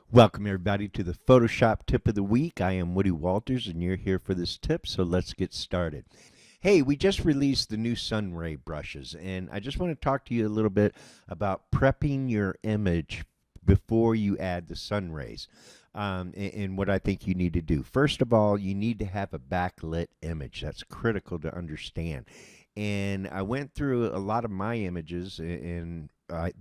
Welcome, everybody, to the Photoshop Tip of the Week. I am Woody Walters, and you're here for this tip, so let's get started. Hey, we just released the new Sunray brushes, and I just want to talk to you a little bit about prepping your image before you add the sun rays, and what I think you need to do. First of all, you need to have a backlit image. That's critical to understand. And I went through a lot of my images, and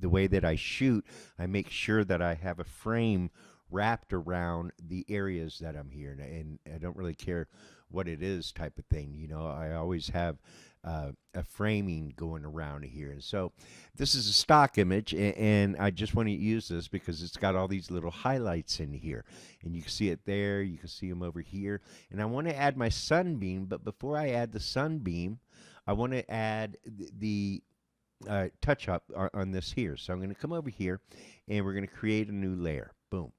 the way that I shoot, I make sure that I have a frame wrapped around the areas that I'm here, and I don't really care what it is type of thing. You know, I always have a framing going around here. And so this is a stock image, and I just want to use this because it's got all these little highlights in here. And you can see it there, you can see them over here. And I want to add my sunbeam, but before I add the sunbeam, I want to add the touch up on this here. So I'm going to come over here and we're going to create a new layer. Boom.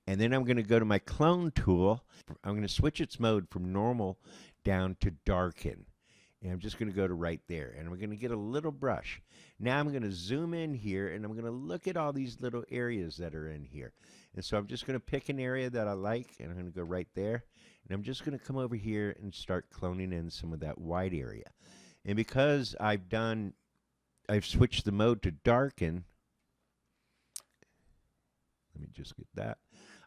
And then I'm going to go to my clone tool. I'm going to switch its mode from normal down to darken. And I'm just going to go to right there. And I'm going to get a little brush. Now I'm going to zoom in here and I'm going to look at all these little areas that are in here. And so I'm just going to pick an area that I like and I'm going to go right there. And I'm just going to come over here and start cloning in some of that white area. And because I've switched the mode to darken. Let me just get that.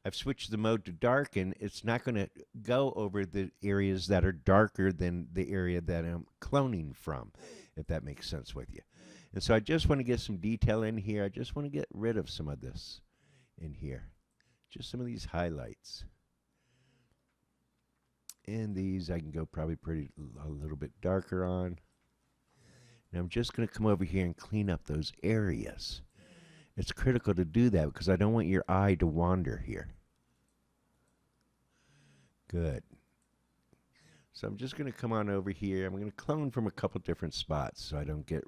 I've switched the mode to darken. It's not going to go over the areas that are darker than the area that I'm cloning from, if that makes sense with you. And so I just want to get some detail in here. I just want to get rid of some of this in here. Just some of these highlights. And these I can go probably a little bit darker on. And I'm just going to come over here and clean up those areas. It's critical to do that because I don't want your eye to wander here. Good. So I'm just going to come on over here. I'm going to clone from a couple different spots so I don't get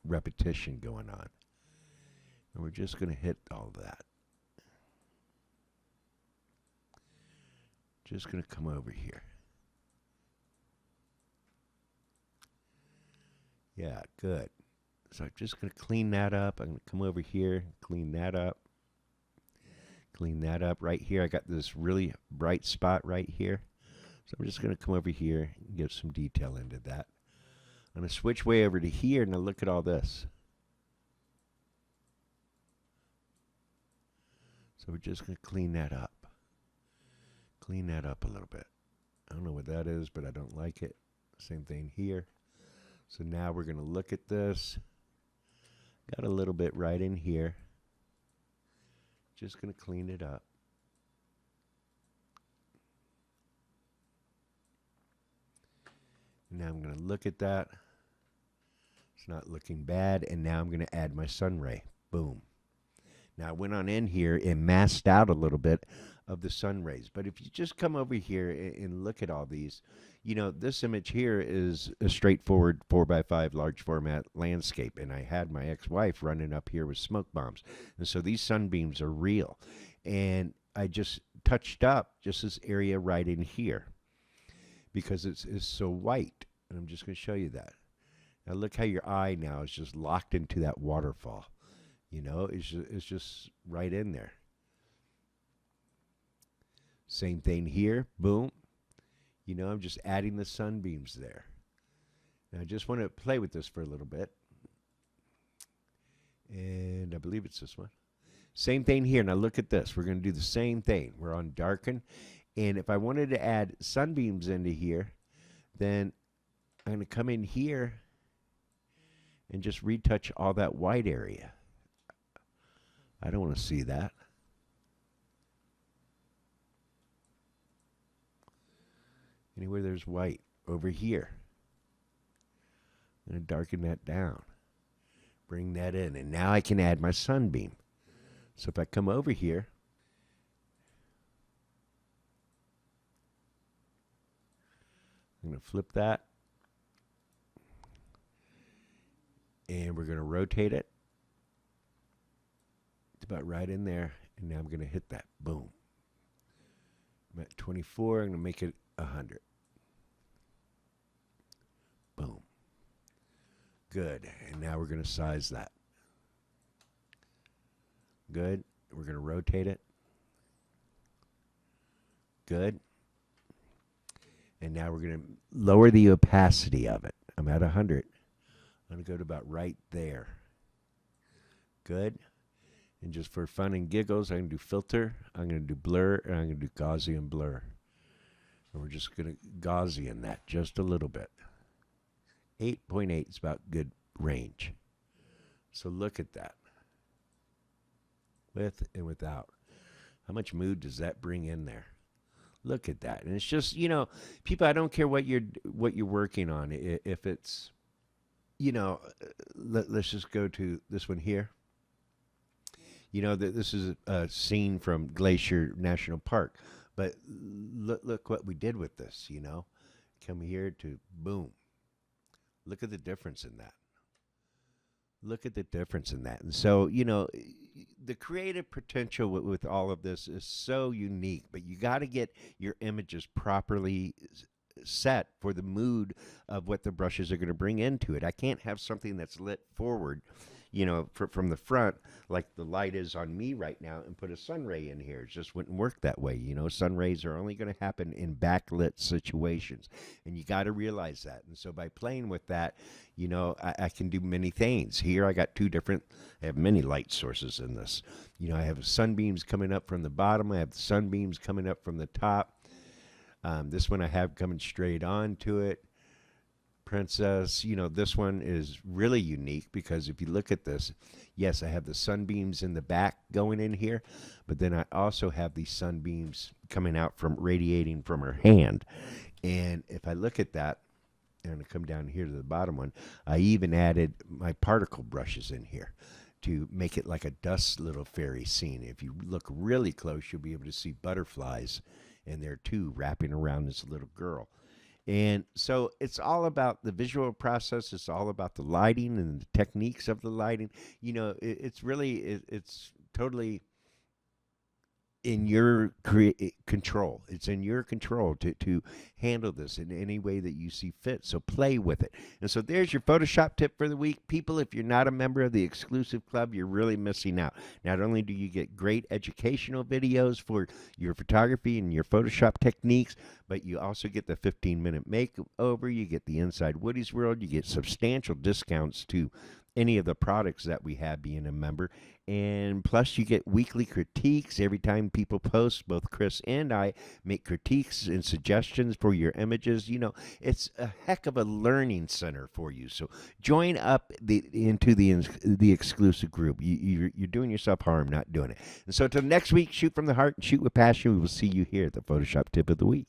repetition going on. And we're just going to hit all that. Just going to come over here. Yeah, good. So I'm just going to clean that up. I'm going to come over here, clean that up. Clean that up right here. I got this really bright spot right here. So I'm just going to come over here and get some detail into that. I'm going to switch way over to here and now look at all this. So we're just going to clean that up. Clean that up a little bit. I don't know what that is, but I don't like it. Same thing here. So now we're going to look at this. Got a little bit right in here. Just going to clean it up. And now I'm going to look at that. It's not looking bad. And now I'm going to add my sun ray. Boom. Now I went on in here and masked out a little bit of the sun rays. But if you just come over here and look at all these, you know, this image here is a straightforward 4x5 large format landscape. And I had my ex-wife running up here with smoke bombs. And so these sunbeams are real. And I just touched up just this area right in here because it's so white. And I'm just going to show you that. Now look how your eye now is just locked into that waterfall. You know, it's just right in there. Same thing here. Boom. You know, I'm just adding the sunbeams there. Now I just want to play with this for a little bit. And I believe it's this one. Same thing here. Now look at this. We're going to do the same thing. We're on darken. And if I wanted to add sunbeams into here, then I'm going to come in here and just retouch all that white area. I don't want to see that. Anywhere there's white. Over here. I'm going to darken that down. Bring that in. And now I can add my sunbeam. So if I come over here, I'm going to flip that. And we're going to rotate it. It's about right in there. And now I'm going to hit that. Boom. I'm at 24. I'm going to make it 100. Boom. Good. And now we're going to size that. Good. We're going to rotate it. Good. And now we're going to lower the opacity of it. I'm at 100. I'm going to go to about right there. Good. And just for fun and giggles, I'm going to do filter, I'm going to do blur, and I'm going to do Gaussian blur. And we're just going to Gaussian that just a little bit. 8.8 is about good range. So look at that. With and without. How much mood does that bring in there? Look at that. And it's just, people, I don't care what you're working on. If it's, let's just go to this one here. This is a scene from Glacier National Park. But look what we did with this, Come here to boom. Look at the difference in that. Look at the difference in that. And so, the creative potential with all of this is so unique, but you got to get your images properly set for the mood of what the brushes are going to bring into it. I can't have something that's lit forward, from the front like the light is on me right now and put a sun ray in here. It just wouldn't work that way. Sun rays are only going to happen in backlit situations, and you got to realize that. And so by playing with that, I can do many things. Here I have many light sources in this. I have sunbeams coming up from the bottom. I have sunbeams coming up from the top. This one I have coming straight on to it. Princess, this one is really unique because if you look at this, yes, I have the sunbeams in the back going in here, but then I also have these sunbeams coming out radiating from her hand. And if I look at that, I'm going to come down here to the bottom one, I even added my particle brushes in here to make it like a dust little fairy scene. If you look really close, you'll be able to see butterflies in there too, wrapping around this little girl. And so it's all about the visual process. It's all about the lighting and the techniques of the lighting. It's totally in your control. It's in your control to handle this in any way that you see fit. So play with it. And so there's your Photoshop tip for the week. People, if you're not a member of the exclusive club, you're really missing out. Not only do you get great educational videos for your photography and your Photoshop techniques, but you also get the 15-minute makeover. You get the Inside Woody's World. You get substantial discounts to any of the products that we have being a member. And plus you get weekly critiques every time people post. Both Chris and I make critiques and suggestions for your images. It's a heck of a learning center for you. So join up into the exclusive group. You're doing yourself harm not doing it. And so until next week, shoot from the heart and shoot with passion. We will see you here at the Photoshop Tip of the Week.